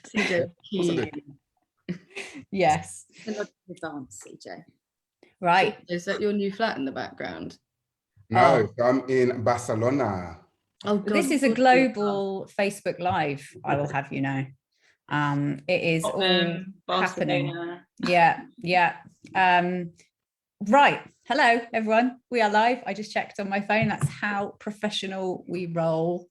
CJ, yes. Advance, CJ. Right. So, is that your new flat in the background? No, I'm in Barcelona. Oh, God. This is a global Facebook Live, I will have you know. It is all happening. Yeah. Right. Hello, everyone. We are live. I just checked on my phone. That's how professional we roll.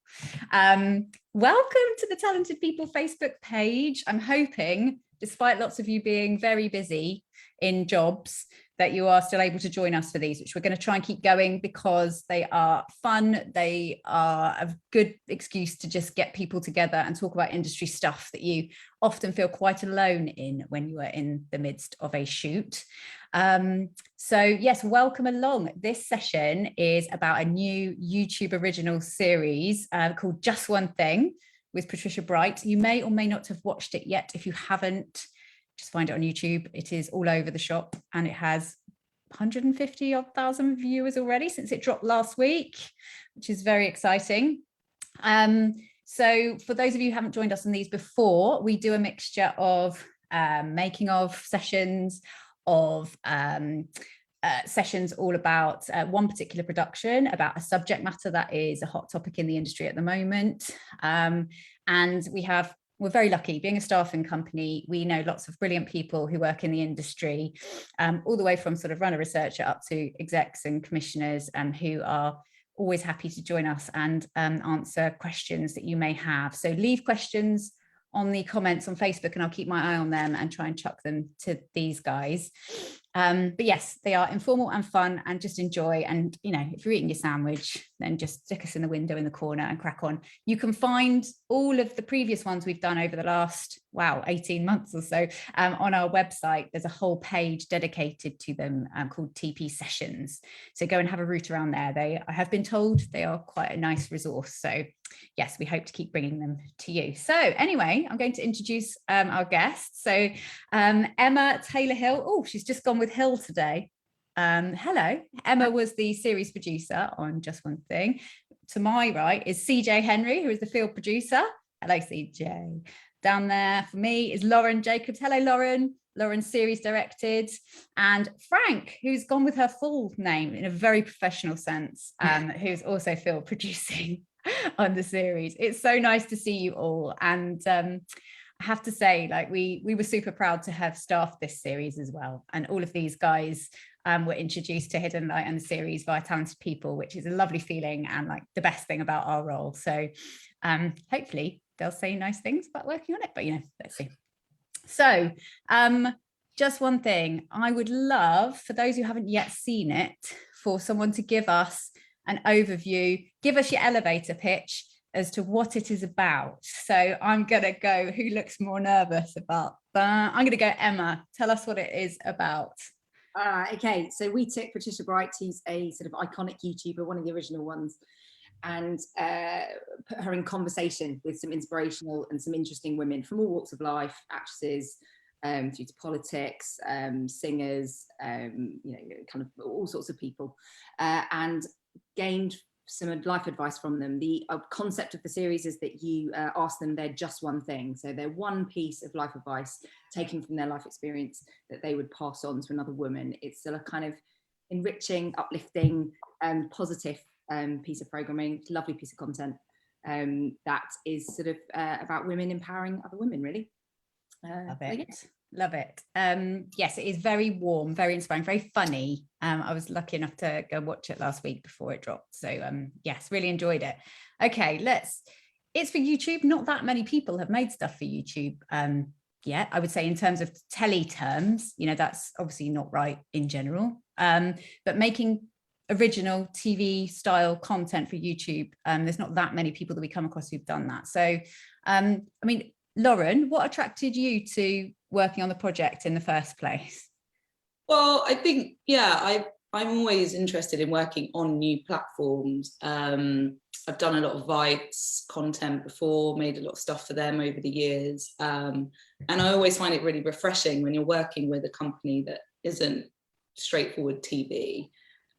Welcome to the Talented People Facebook page. I'm hoping, despite lots of you being very busy in jobs, that you are still able to join us for these, which we're going to try and keep going because they are fun. They are a good excuse to just get people together and talk about industry stuff that you often feel quite alone in when you are in the midst of a shoot. So yes, welcome along. This session is about a new YouTube original series called Just One Thing with Patricia Bright. You may or may not have watched it yet. If you haven't, just find it on YouTube. It is all over the shop and it has 150,000 viewers already since it dropped last week, which is very exciting. So for those of you who haven't joined us on these before, we do a mixture of making of sessions, of sessions all about one particular production, about a subject matter that is a hot topic in the industry at the moment. And we're very lucky being a staffing company. We know lots of brilliant people who work in the industry, all the way from sort of runner researcher up to execs and commissioners who are always happy to join us and answer questions that you may have. So leave questions on the comments on Facebook and I'll keep my eye on them and try and chuck them to these guys. But yes, they are informal and fun and just enjoy. And, you know, if you're eating your sandwich, then just stick us in the window in the corner and crack on. You can find all of the previous ones we've done over the last, 18 months or so on our website. There's a whole page dedicated to them called TP Sessions. So go and have a route around there. I have been told they are quite a nice resource. So yes, we hope to keep bringing them to you. So anyway, I'm going to introduce our guests. So Emma Taylor-Hill. Oh, she's just gone with Hill today. Hello. Emma was the series producer on Just One Thing. To my right is CJ Henry, who is the field producer. Hello, CJ. Down there for me is Lauren Jacobs. Hello, Lauren. Lauren series directed, and Frank, who's gone with her full name in a very professional sense, who's also field producing on the series. It's so nice to see you all, and I have to say, like, we were super proud to have staffed this series as well, and all of these guys were introduced to Hidden Light and the series via Talented People, which is a lovely feeling and like the best thing about our role. So hopefully they'll say nice things about working on it, but let's see. So Just One Thing, I would love, for those who haven't yet seen it, for someone to give us an overview, give us your elevator pitch as to what it is about. So I'm going to go, who looks more nervous about that? I'm going to go Emma. Tell us what it is about. Okay, so we took Patricia Bright, who's a sort of iconic YouTuber, one of the original ones, and put her in conversation with some inspirational and some interesting women from all walks of life, actresses, through to politics, singers, kind of all sorts of people, and gained some life advice from them. The concept of the series is that you ask them their just one thing. So they're one piece of life advice taken from their life experience that they would pass on to another woman. It's still a kind of enriching, uplifting, positive piece of programming, lovely piece of content that is sort of about women empowering other women, really. Love it. Love it. Yes, it is very warm, very inspiring, very funny. I was lucky enough to go watch it last week before it dropped. So yes, really enjoyed it. Okay, it's for YouTube. Not that many people have made stuff for YouTube yet. I would say in terms of telly terms, that's obviously not right in general. But making original TV style content for YouTube, there's not that many people that we come across who've done that. So, I mean, Lauren, what attracted you to working on the project in the first place? Well, I think, I'm always interested in working on new platforms. I've done a lot of Vites content before, made a lot of stuff for them over the years. And I always find it really refreshing when you're working with a company that isn't straightforward TV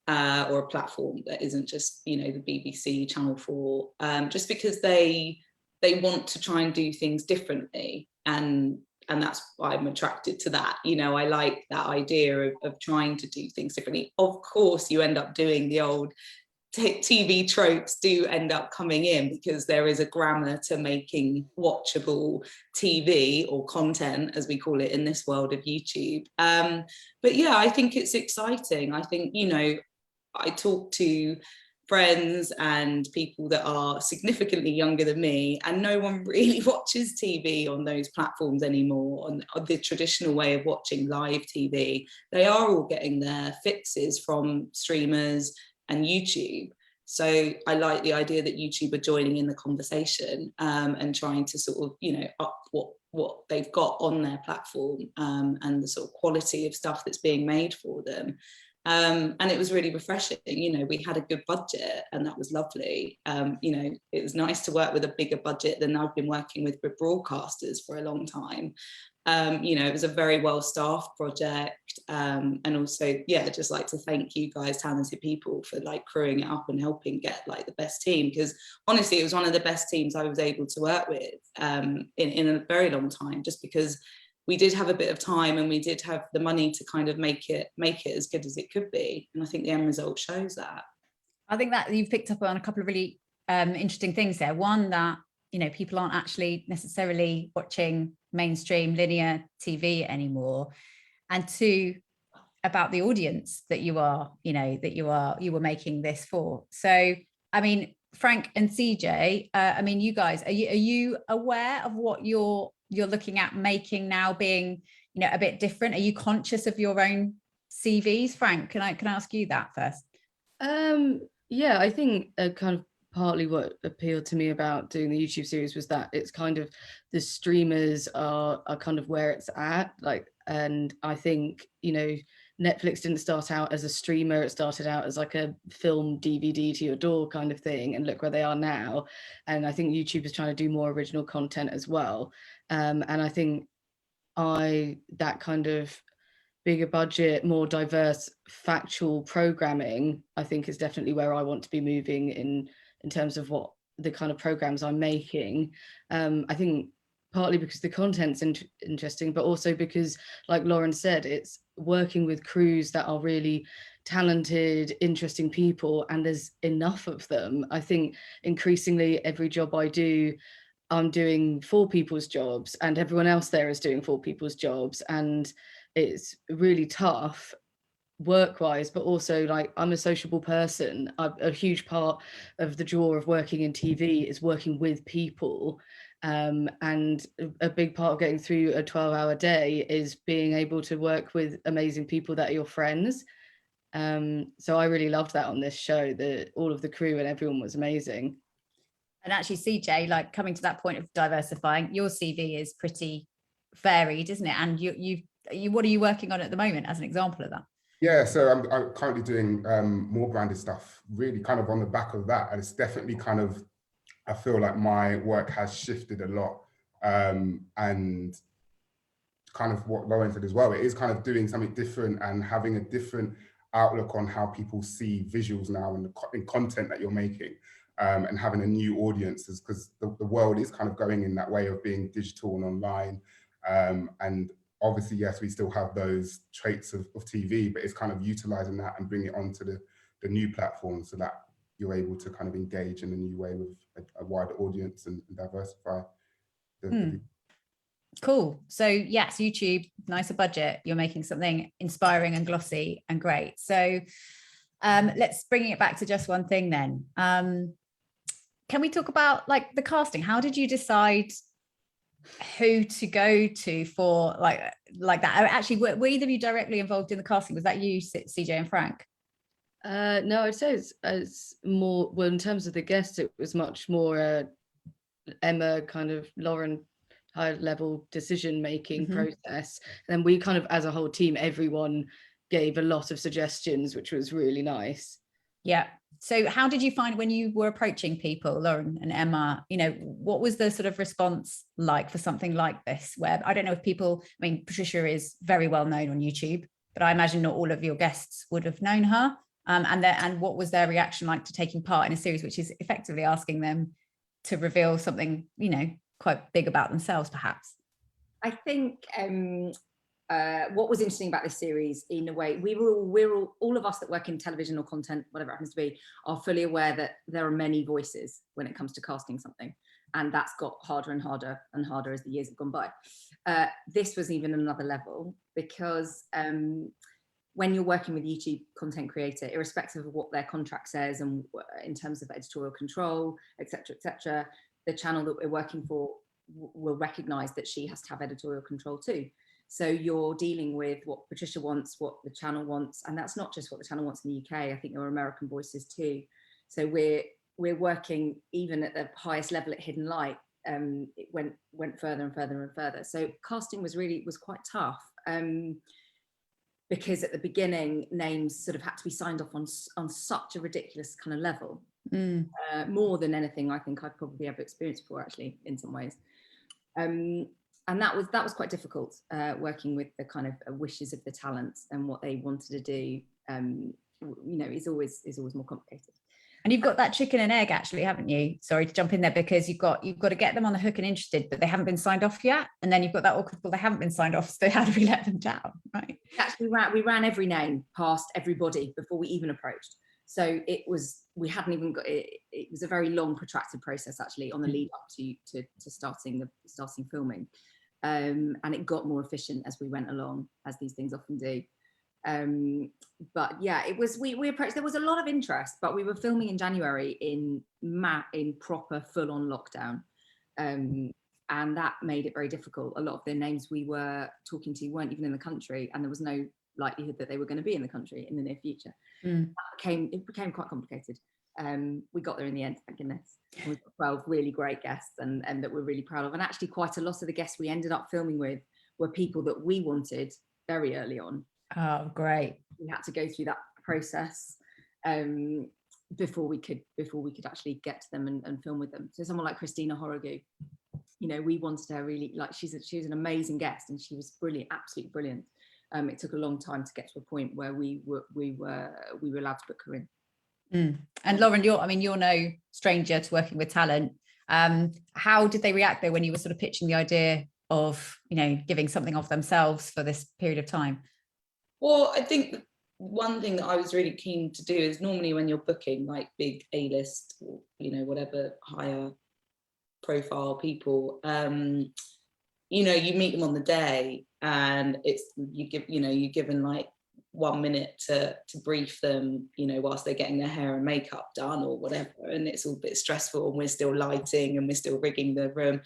or a platform that isn't just, the BBC, Channel 4, just because they they want to try and do things differently, and that's why I'm attracted to that. You know, I like that idea of trying to do things differently. Of course, you end up doing the old TV tropes do end up coming in, because there is a grammar to making watchable TV or content, as we call it in this world of YouTube. But yeah, I think it's exciting. I think, you know, I talk to friends and people that are significantly younger than me, and no one really watches TV on those platforms anymore, on the traditional way of watching live TV. They are all getting their fixes from streamers and YouTube. So I like the idea that YouTube are joining in the conversation, and trying to sort of, you know, up what they've got on their platform, and the sort of quality of stuff that's being made for them. And it was really refreshing. You know, we had a good budget, and that was lovely. You know, it was nice to work with a bigger budget than I've been working with broadcasters for a long time. You know, it was a very well-staffed project, and also, yeah, I'd just like to thank you guys, talented people, for like crewing it up and helping get like the best team, because honestly it was one of the best teams I was able to work with in a very long time, just because we did have a bit of time and we did have the money to kind of make it as good as it could be, and I think the end result shows that. I think that you've picked up on a couple of really interesting things there. One, that, you know, people aren't actually necessarily watching mainstream linear TV anymore, and two, about the audience that you are, you know, that you were making this for. So, I mean, Frank and CJ, I mean, you guys, are you aware of what you're looking at making now being, you know, a bit different? Are you conscious of your own CVs? Frank, can I ask you that first? Yeah, I think kind of partly what appealed to me about doing the YouTube series was that it's kind of, the streamers are kind of where it's at, like, and I think, you know, Netflix didn't start out as a streamer, it started out as like a film DVD to your door kind of thing, and look where they are now. And I think YouTube is trying to do more original content as well, and I think that kind of bigger budget, more diverse factual programming, I think is definitely where I want to be moving in terms of what the kind of programs I'm making. I think partly because the content's interesting, but also because, like Lauren said, it's working with crews that are really talented, interesting people, and there's enough of them. I think increasingly every job I do, I'm doing 4 people's jobs, and everyone else there is doing 4 people's jobs, and it's really tough work-wise, but also, like, I'm a sociable person. A huge part of the draw of working in TV is working with people, and a big part of getting through a 12-hour day is being able to work with amazing people that are your friends. So I really loved that on this show, that all of the crew and everyone was amazing. And actually, CJ, like, coming to that point of diversifying, your CV is pretty varied, isn't it? And you what are you working on at the moment as an example of that? Yeah, so I'm currently doing more branded stuff, really kind of on the back of that. And it's definitely kind of, I feel like my work has shifted a lot. And kind of what Lauren said as well, it is kind of doing something different and having a different outlook on how people see visuals now and the content that you're making, and having a new audiences, because the world is kind of going in that way of being digital and online. And obviously, yes, we still have those traits of TV, but it's kind of utilizing that and bring it onto the new platform, so that you're able to kind of engage in a new way with a wider audience and diversify. Cool. So yes, YouTube, nicer budget, you're making something inspiring and glossy and great. So let's bring it back to just one thing then. Can we talk about, like, the casting? How did you decide who to go to for like that? Actually, were either of you directly involved in the casting? Was that you, CJ and Frank? No, I'd say it's more, well, in terms of the guests, it was much more Emma, kind of Lauren, high level decision making process. And then we kind of, as a whole team, everyone gave a lot of suggestions, which was really nice. Yeah. So how did you find when you were approaching people, Lauren and Emma, you know, what was the sort of response like for something like this, where, I don't know if people, I mean, Patricia is very well known on YouTube, but I imagine not all of your guests would have known her. And what was their reaction like to taking part in a series which is effectively asking them to reveal something, you know, quite big about themselves, perhaps? I think what was interesting about this series, in a way, we're all of us that work in television or content, whatever it happens to be, are fully aware that there are many voices when it comes to casting something, and that's got harder and harder and harder as the years have gone by. This was even another level, because when you're working with a YouTube content creator, irrespective of what their contract says and in terms of editorial control, etc., the channel that we're working for will recognize that she has to have editorial control too. So you're dealing with what Patricia wants, what the channel wants, and that's not just what the channel wants in the UK. I think there are American voices too. So we're working even at the highest level at Hidden Light. It went further and further and further. So casting was quite tough, because at the beginning names sort of had to be signed off on such a ridiculous kind of level, more than anything I think I've probably ever experienced before, actually, in some ways. And that was quite difficult, working with the kind of wishes of the talent and what they wanted to do. You know, is always more complicated. And you've got that chicken and egg, actually, haven't you? Sorry to jump in there, because you've got to get them on the hook and interested, but they haven't been signed off yet. And then you've got that awkward, well, they haven't been signed off, so how do we let them down, right? Actually, we ran every name past everybody before we even approached. So we hadn't even got it. It was a very long, protracted process, actually, on the lead up to starting filming. And it got more efficient as we went along, as these things often do. But yeah, it was, we approached, there was a lot of interest, but we were filming in January in proper full-on lockdown. And that made it very difficult. A lot of the names we were talking to weren't even in the country, and there was no likelihood that they were going to be in the country in the near future. It became quite complicated. We got there in the end, thank goodness. We've got 12 really great guests and that we're really proud of. And actually quite a lot of the guests we ended up filming with were people that we wanted very early on. Oh, great. We had to go through that process before we could actually get to them and film with them. So someone like Christina Horogu, you know, we wanted her really, like, she was an amazing guest and she was brilliant, absolutely brilliant. It took a long time to get to a point where we were allowed to book her in. And Lauren, you're no stranger to working with talent. How did they react though when you were sort of pitching the idea of, you know, giving something of themselves for this period of time? Well, I think one thing that I was really keen to do is, normally when you're booking like big A-list, or, you know, whatever higher profile people, you know, you meet them on the day and you're given like 1 minute to brief them, you know, whilst they're getting their hair and makeup done or whatever, and it's all a bit stressful and we're still lighting and we're still rigging the room.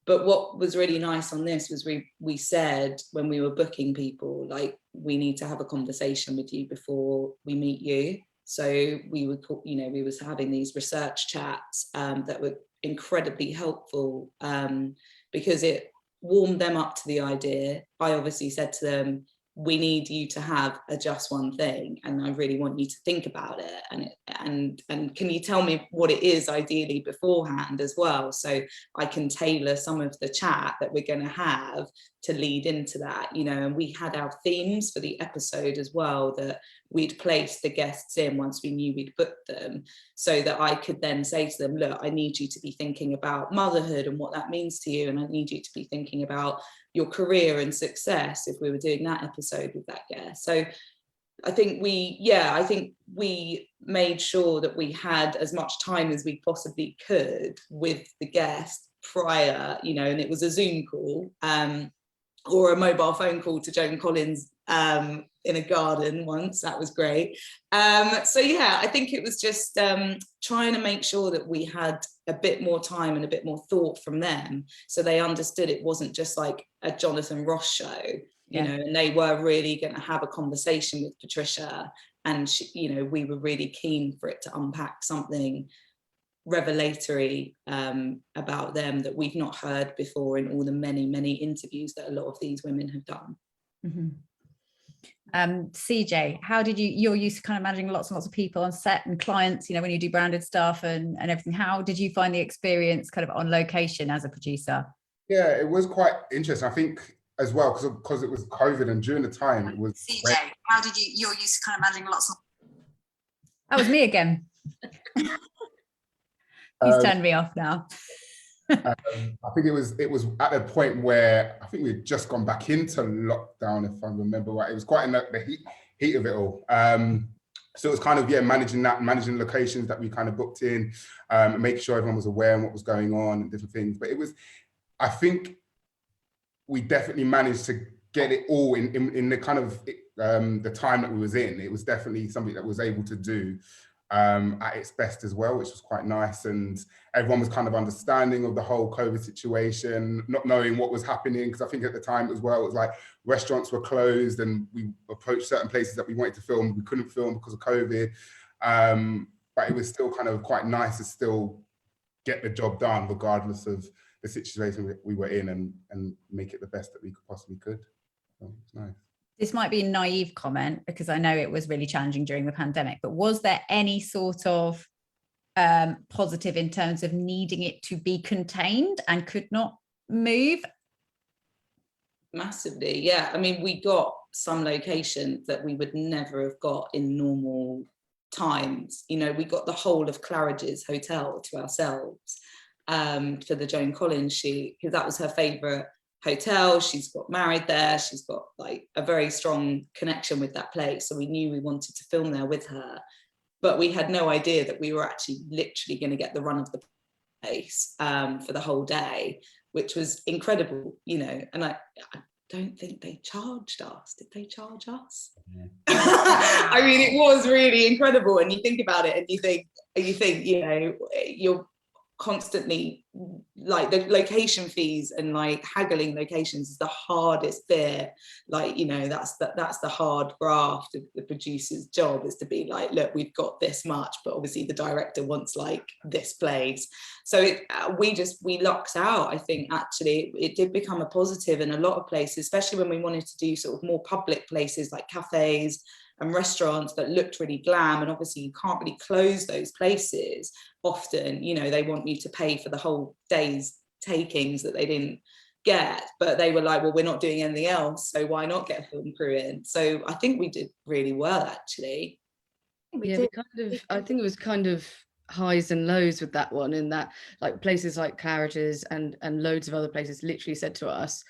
But what was really nice on this was we said when we were booking people, like, we need to have a conversation with you before we meet you. So we would, you know, we was having these research chats that were incredibly helpful, because it warmed them up to the idea. I obviously said to them, we need you to have a just one thing, and I really want you to think about it, and can you tell me what it is ideally beforehand as well, so I can tailor some of the chat that we're going to have to lead into that, you know. And we had our themes for the episode as well that we'd placed the guests in once we knew we'd booked them, so that I could then say to them, look, I need you to be thinking about motherhood and what that means to you, and I need you to be thinking about your career and success, if we were doing that episode with that guest. So I think we made sure that we had as much time as we possibly could with the guest prior, you know, and it was a Zoom call or a mobile phone call to Joan Collins in a garden once. That was great. So yeah, I think it was just trying to make sure that we had a bit more time and a bit more thought from them, so they understood it wasn't just like a Jonathan Ross show, you know, and they were really going to have a conversation with Patricia, and she, you know, we were really keen for it to unpack something revelatory about them that we've not heard before in all the many interviews that a lot of these women have done. Mm-hmm. CJ, how did you're used to kind of managing lots and lots of people on set and clients, you know, when you do branded stuff and everything, how did you find the experience kind of on location as a producer? Yeah, it was quite interesting, I think, as well, because it was COVID, and during the time it was... CJ, how did you're used to kind of managing lots of... That was me again. He's turned me off now. I think it was at a point where I think we had just gone back into lockdown, if I remember right. It was quite in the heat of it all. So it was kind of, managing locations that we kind of booked in, making sure everyone was aware of what was going on and different things. But I think we definitely managed to get it all in the kind of the time that we was in. It was definitely something that was able to do at its best as well, which was quite nice. And everyone was kind of understanding of the whole COVID situation, not knowing what was happening, because I think at the time as well, it was like restaurants were closed and we approached certain places that we wanted to film, we couldn't film because of COVID. But it was still kind of quite nice to still get the job done regardless of the situation we were in, and make it the best that we possibly could. So it's nice. This might be a naive comment because I know it was really challenging during the pandemic, but was there any sort of positive in terms of needing it to be contained and could not move? Massively, yeah. I mean, we got some locations that we would never have got in normal times. You know, we got the whole of Claridge's hotel to ourselves for the Joan Collins shoot, because that was her favourite hotel. She's got married there. She's got like a very strong connection with that place. So we knew we wanted to film there with her, but we had no idea that we were actually literally going to get the run of the place for the whole day, which was incredible, you know. And I don't think they charged us. Did they charge us? Yeah. I mean, it was really incredible. And you think about it and you think, you know, you're constantly, like, the location fees and like haggling locations is the hardest bit. Like, you know, that's the hard graft of the producer's job, is to be like, look, we've got this much, but obviously the director wants like this place. So we lucked out. I think actually it did become a positive in a lot of places, especially when we wanted to do sort of more public places like cafes and restaurants that looked really glam. And obviously you can't really close those places often. You know, they want you to pay for the whole day's takings that they didn't get, but they were like, well, we're not doing anything else, so why not get a film crew in? So I think we did really well, actually. Yeah, I think it was kind of highs and lows with that one, in that like places like Claridge's and loads of other places literally said to us,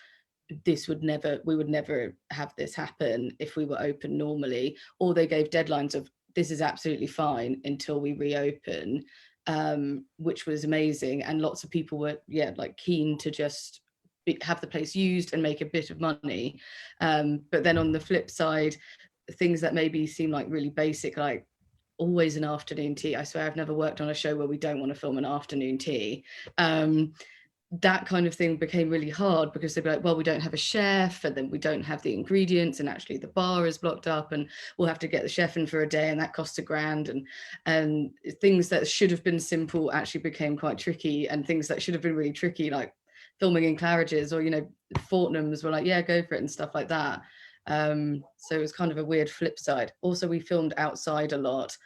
we would never have this happen if we were open normally, or they gave deadlines of this is absolutely fine until we reopen, which was amazing. And lots of people were like keen to just have the place used and make a bit of money, but then on the flip side, things that maybe seem like really basic, like always an afternoon tea. I swear I've never worked on a show where we don't want to film an afternoon tea. That kind of thing became really hard, because they'd be like, well, we don't have a chef, and then we don't have the ingredients, and actually the bar is blocked up, and we'll have to get the chef in for a day, and that costs $1,000. And things that should have been simple actually became quite tricky, and things that should have been really tricky, like filming in Claridge's or, you know, Fortnum's, were like, yeah, go for it, and stuff like that. So it was kind of a weird flip side. Also, we filmed outside a lot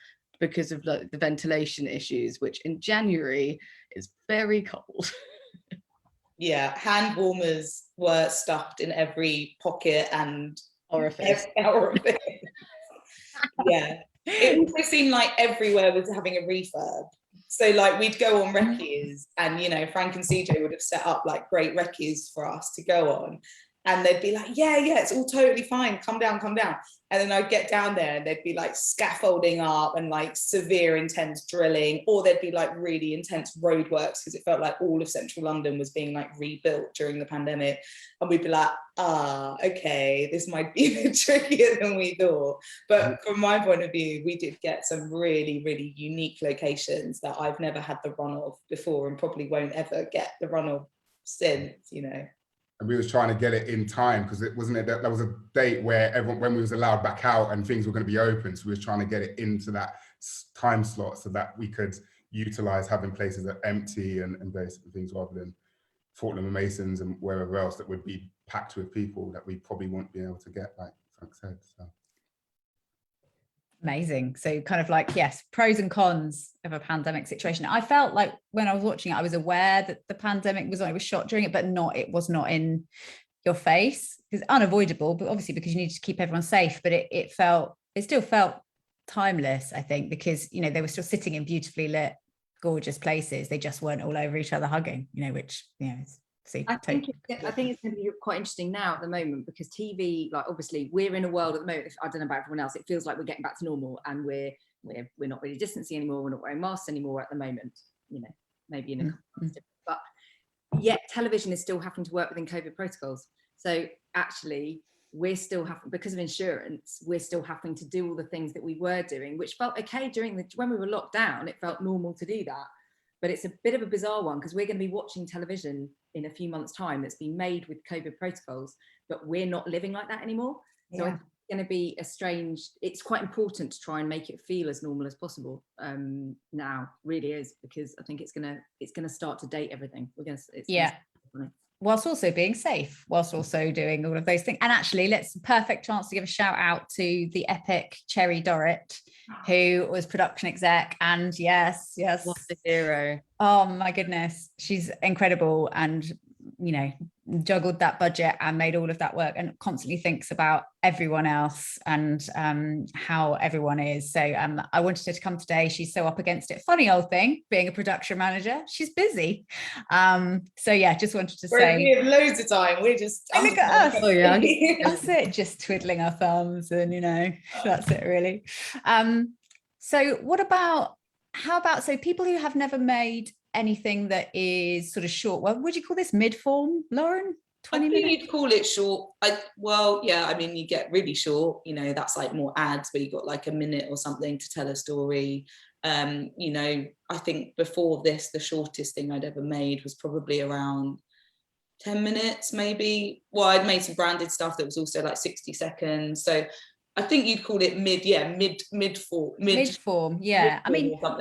because of the ventilation issues, which in January is very cold. Yeah, hand warmers were stuffed in every pocket and orifice. Yeah, it also seemed like everywhere was having a refurb. So like we'd go on recce's, and you know, Frank and CJ would have set up like great recce's for us to go on, and they'd be like, yeah, it's all totally fine, come down. And then I'd get down there and they'd be like scaffolding up and like severe intense drilling, or there'd be like really intense roadworks, because it felt like all of central London was being like rebuilt during the pandemic. And we'd be like, okay, this might be a bit trickier than we thought. But from my point of view, we did get some really, really unique locations that I've never had the run of before, and probably won't ever get the run of since, you know. And we was trying to get it in time, because it wasn't that was a date where when we was allowed back out and things were going to be open, so we was trying to get it into that time slot so that we could utilize having places that empty and basic things, rather than Fortnum and Masons and wherever else that would be packed with people that we probably won't be able to get, like Frank said. So amazing. So kind of like, yes, pros and cons of a pandemic situation. I felt like when I was watching it, I was aware that the pandemic was shot during it, but it was not in your face. It's unavoidable, but obviously because you need to keep everyone safe. But it still felt timeless, I think, because, you know, they were still sitting in beautifully lit gorgeous places. They just weren't all over each other hugging, you know, which, you know, I think it's going to be quite interesting now at the moment, because TV, like, obviously we're in a world at the moment, I don't know about everyone else, it feels like we're getting back to normal, and we're not really distancing anymore, we're not wearing masks anymore at the moment, you know, maybe in a couple of months, but yet television is still having to work within COVID protocols. So actually we're still having, because of insurance, we're still having to do all the things that we were doing, which felt okay when we were locked down, it felt normal to do that. But it's a bit of a bizarre one, because we're going to be watching television in a few months' time that's been made with COVID protocols, but we're not living like that anymore. So I think it's going to be it's quite important to try and make it feel as normal as possible now, really is, because I think it's going to start to date everything. Whilst also being safe, whilst also doing all of those things. And actually, perfect chance to give a shout out to the epic Cherry Dorrit, who was production exec, and yes, what a hero. Oh my goodness, she's incredible, and you know, juggled that budget and made all of that work, and constantly thinks about everyone else and how everyone is. So I wanted her to come today. She's so up against it. Funny old thing, being a production manager, she's busy. So yeah, just wanted to say we have loads of time. We're just look at us. Oh yeah, that's it, just twiddling our thumbs, and you know, that's it really. So how about so people who have never made anything that is sort of short, what would you call this, mid-form, Lauren? 20 minutes? You'd call it short. I mean, you get really short, you know, that's like more ads where you got like a minute or something to tell a story. You know, I think before this, the shortest thing I'd ever made was probably around 10 minutes, maybe. Well, I'd made some branded stuff that was also like 60 seconds. So I think you'd call it mid-form. Yeah. I mean, what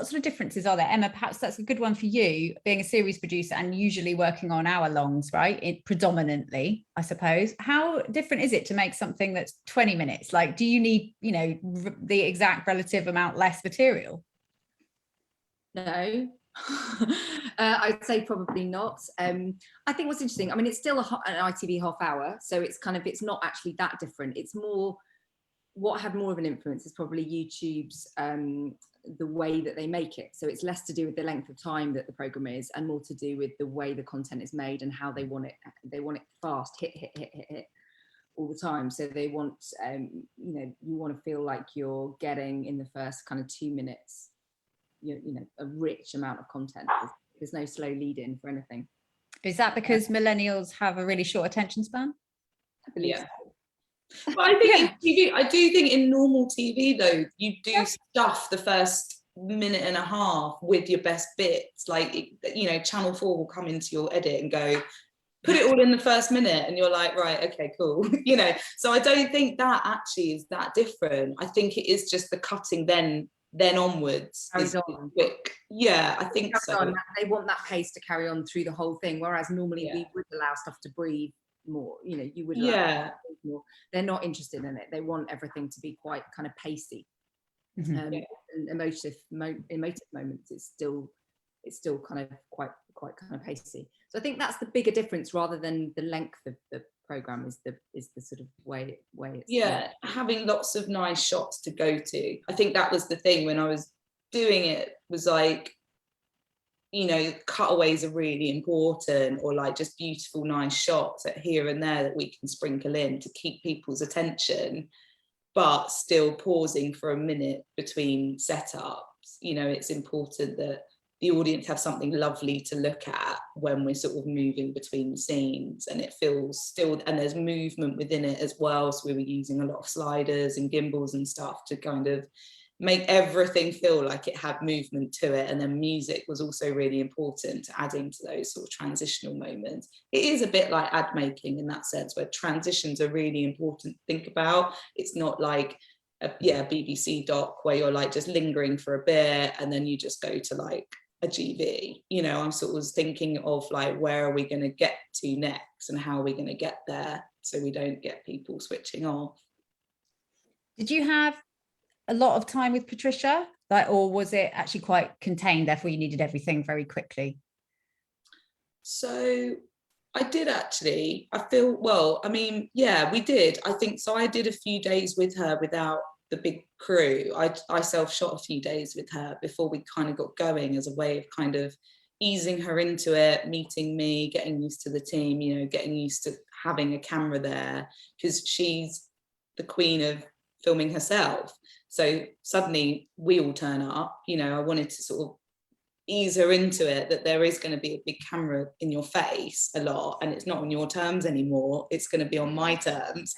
sort of differences are there? Emma, perhaps that's a good one for you, being a series producer and usually working on hour longs, right? Predominantly, I suppose. How different is it to make something that's 20 minutes? Like, do you need, you know, the exact relative amount less material? No. I'd say probably not. I think what's interesting, I mean, it's still an ITV half hour, so it's not actually that different. It's more, what had more of an influence is probably YouTube's the way that they make it. So it's less to do with the length of time that the program is, and more to do with the way the content is made and how they want it. They want it fast, hit all the time. So they want, you know, you want to feel like you're getting in the first kind of 2 minutes, you know, a rich amount of content. There's no slow lead in for anything. Is that because millennials have a really short attention span? I believe so. But I think in TV, I do think in normal TV though, you do stuff the first minute and a half with your best bits. Like, you know, Channel 4 will come into your edit and go, put it all in the first minute, and you're like, right, okay, cool. You know, so I don't think that actually is that different. I think it is just the cutting then onwards is quick. Yeah, I think so. They want that pace to carry on through the whole thing, whereas normally we would allow stuff to breathe more, you know, you would more. They're not interested in it. They want everything to be quite kind of pacey. And emotive moments, it's still kind of quite kind of pacey. So I think that's the bigger difference, rather than the length of the program is the sort of way it's having lots of nice shots to go to. I think that was the thing when I was doing it, was like, you know, cutaways are really important, or like just beautiful nice shots at here and there that we can sprinkle in to keep people's attention, but still pausing for a minute between setups. You know, it's important that the audience have something lovely to look at when we're sort of moving between the scenes, and it feels still, and there's movement within it as well. So we were using a lot of sliders and gimbals and stuff to kind of make everything feel like it had movement to it. And then music was also really important to adding to those sort of transitional moments. It is a bit like ad making in that sense, where transitions are really important to think about. It's not like a BBC doc where you're like just lingering for a bit and then you just go to like a GV. You know, I'm sort of thinking of like, where are we going to get to next and how are we going to get there so we don't get people switching off. Did you have a lot of time with Patricia, like, or was it actually quite contained, therefore you needed everything very quickly? So I did actually, I feel, well, I mean, yeah, we did. I think so. I did a few days with her without the big crew, I self-shot a few days with her before we kind of got going, as a way of kind of easing her into it, meeting me, getting used to the team, you know, getting used to having a camera there, because she's the queen of filming herself. So suddenly we all turn up, you know, I wanted to sort of ease her into it, that there is going to be a big camera in your face a lot, and it's not on your terms anymore, it's going to be on my terms.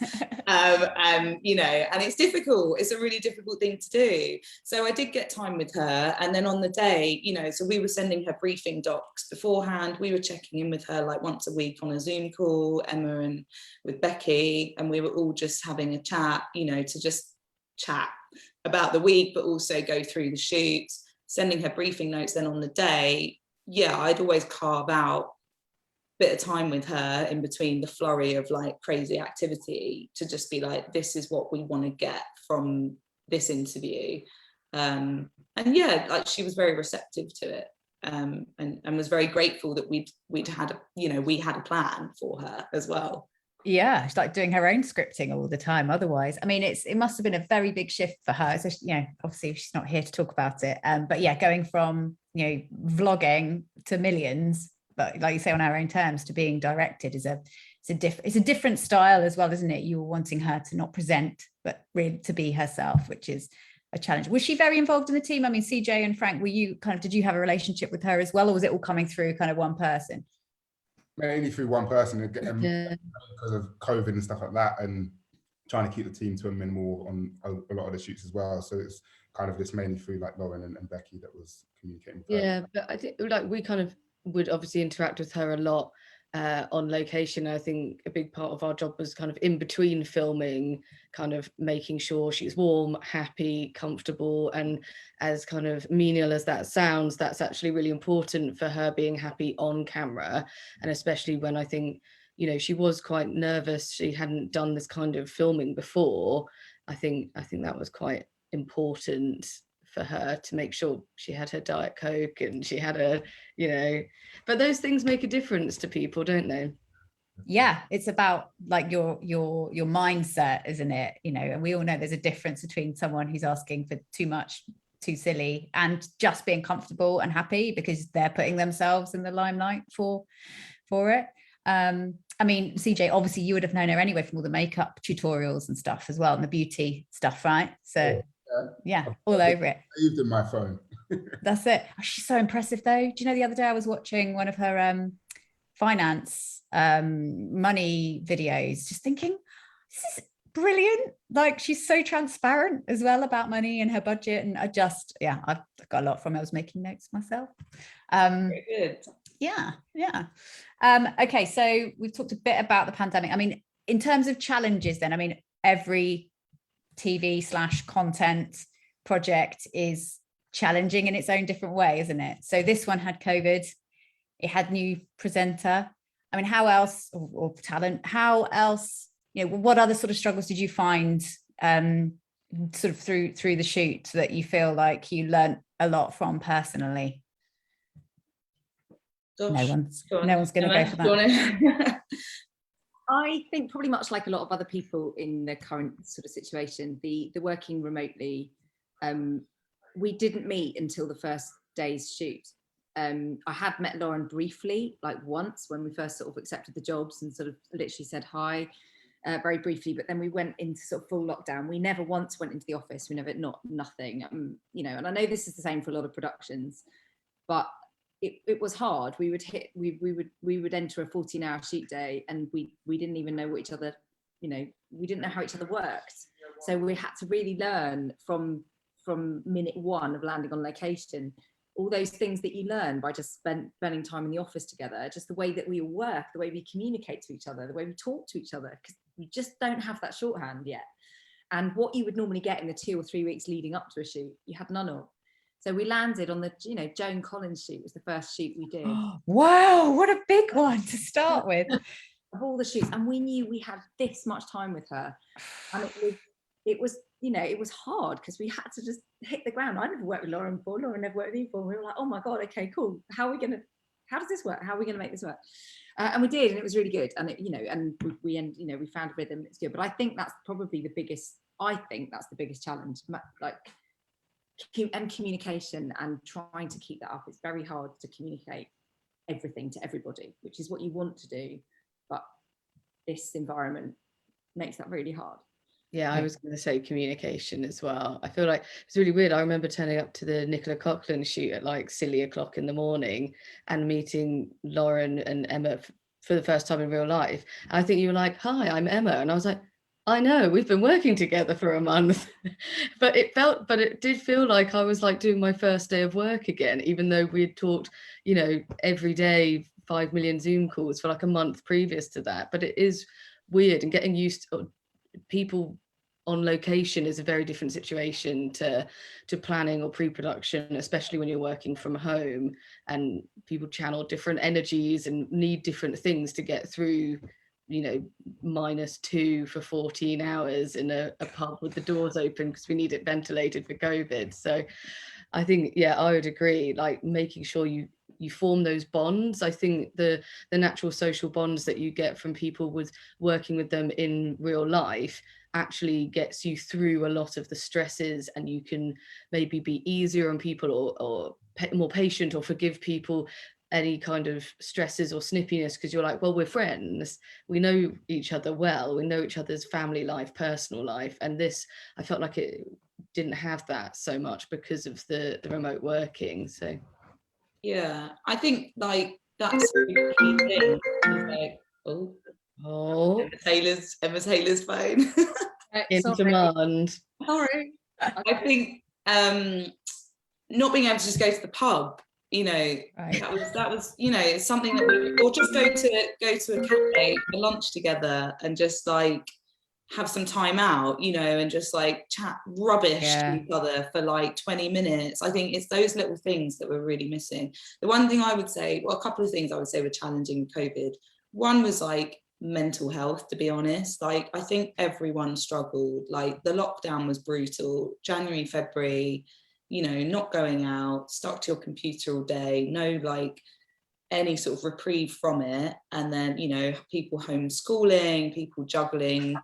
And you know, and it's difficult, it's a really difficult thing to do. So I did get time with her, and then on the day, you know, so we were sending her briefing docs beforehand, we were checking in with her like once a week on a Zoom call, Emma and with Becky, and we were all just having a chat, you know, to just chat about the week, but also go through the shoots, sending her briefing notes. Then on the day, yeah, I'd always carve out a bit of time with her in between the flurry of like crazy activity to just be like, this is what we want to get from this interview. And yeah, like she was very receptive to it, and was very grateful that we'd had, you know, we had a plan for her as well. Yeah, she's like doing her own scripting all the time. Otherwise, I mean, it must have been a very big shift for her. So, you know, obviously she's not here to talk about it. But yeah, going from, you know, vlogging to millions, but like you say, on our own terms, to being directed is it's a different style as well, isn't it? You were wanting her to not present, but really to be herself, which is a challenge. Was she very involved in the team? I mean, CJ and Frank, did you have a relationship with her as well, or was it all coming through kind of one person? Mainly through one person, because of COVID and stuff like that, and trying to keep the team to a minimal on a lot of the shoots as well. So it's kind of just mainly through like Lauren and Becky that was communicating with her. Yeah, but I think like we kind of would obviously interact with her a lot on location. I think a big part of our job was kind of in between filming, kind of making sure she's warm, happy, comfortable, and as kind of menial as that sounds, that's actually really important for her being happy on camera. And especially when I think, you know, she was quite nervous, she hadn't done this kind of filming before. I think that was quite important for her, to make sure she had her Diet Coke and she had a, you know, but those things make a difference to people, don't they? Yeah, it's about like your mindset, isn't it? You know, and we all know there's a difference between someone who's asking for too much, too silly, and just being comfortable and happy because they're putting themselves in the limelight for it. I mean, CJ, obviously you would have known her anyway from all the makeup tutorials and stuff as well, and the beauty stuff, right? So yeah, all over it. Saved in my phone. That's it. Oh, she's so impressive though. Do you know, the other day I was watching one of her finance money videos, just thinking, this is brilliant. Like, she's so transparent as well about money and her budget. And I've got a lot from it. I was making notes myself. Very good. Yeah. Okay, so we've talked a bit about the pandemic. I mean, in terms of challenges then, I mean, every TV/content project is challenging in its own different way, isn't it? So this one had COVID, it had new presenter. I mean, how else, or talent, how else, you know, what other sort of struggles did you find sort of through the shoot that you feel like you learned a lot from personally? Gosh, no one's going to go for that. I think probably much like a lot of other people in the current sort of situation, the working remotely, we didn't meet until the first day's shoot. I had met Lauren briefly, like once when we first sort of accepted the jobs, and sort of literally said hi very briefly, but then we went into sort of full lockdown. We never once went into the office. We never, nothing, you know, and I know this is the same for a lot of productions, but it was hard. We would enter a 14-hour shoot day, and we didn't even know what each other, you know, we didn't know how each other worked. So we had to really learn from minute one of landing on location, all those things that you learn by just spending time in the office together, just the way that we work, the way we communicate to each other, the way we talk to each other, because we just don't have that shorthand yet. And what you would normally get in the 2 or 3 weeks leading up to a shoot, you had none of. So we landed on the, you know, Joan Collins shoot was the first shoot we did. Oh, wow, what a big one to start with. Of all the shoots, and we knew we had this much time with her, and it was you know, it was hard because we had to just hit the ground. I never worked with Lauren before. Lauren never worked with me before. We were like, oh my god, okay, cool. How does this work? How are we gonna make this work? And we did, and it was really good. And it, you know, and we found a rhythm. It's good. But I think that's probably the biggest I think that's the biggest challenge, like, and communication, and trying to keep that up. It's very hard to communicate everything to everybody, which is what you want to do, but this environment makes that really hard. Yeah, I was going to say communication as well. I feel like it's really weird. I remember turning up to the Nicola Coughlan shoot at like silly o'clock in the morning and meeting Lauren and Emma for the first time in real life. And I think you were like, "Hi, I'm Emma," and I was like, "I know, we've been working together for a month." but it did feel like I was like doing my first day of work again, even though we had talked, you know, every day, 5 million Zoom calls for like a month previous to that. But it is weird, and getting used to people on location is a very different situation to planning or pre-production, especially when you're working from home, and people channel different energies and need different things to get through, you know, -2 for 14 hours in a pub with the doors open because we need it ventilated for COVID. So I think, yeah, I would agree, like making sure you form those bonds. I think the natural social bonds that you get from people with working with them in real life actually gets you through a lot of the stresses, and you can maybe be easier on people, or more patient, or forgive people any kind of stresses or snippiness, because you're like, well, we're friends, we know each other well, we know each other's family life, personal life. And this, I felt like it didn't have that so much because of the remote working. So yeah, I think like that's the key thing. Is like, Emma Taylor's phone. in demand. Sorry. I think not being able to just go to the pub, you know, that was you know, it's something that we, or just go to a cafe for lunch together and just like have some time out, you know, and just like chat rubbish to each other for like 20 minutes. I think it's those little things that we're really missing. The one thing I would say, well, a couple of things I would say were challenging with COVID. One was like mental health, to be honest. Like I think everyone struggled. Like the lockdown was brutal. January, February, you know, not going out, stuck to your computer all day, no like any sort of reprieve from it. And then, you know, people homeschooling, people juggling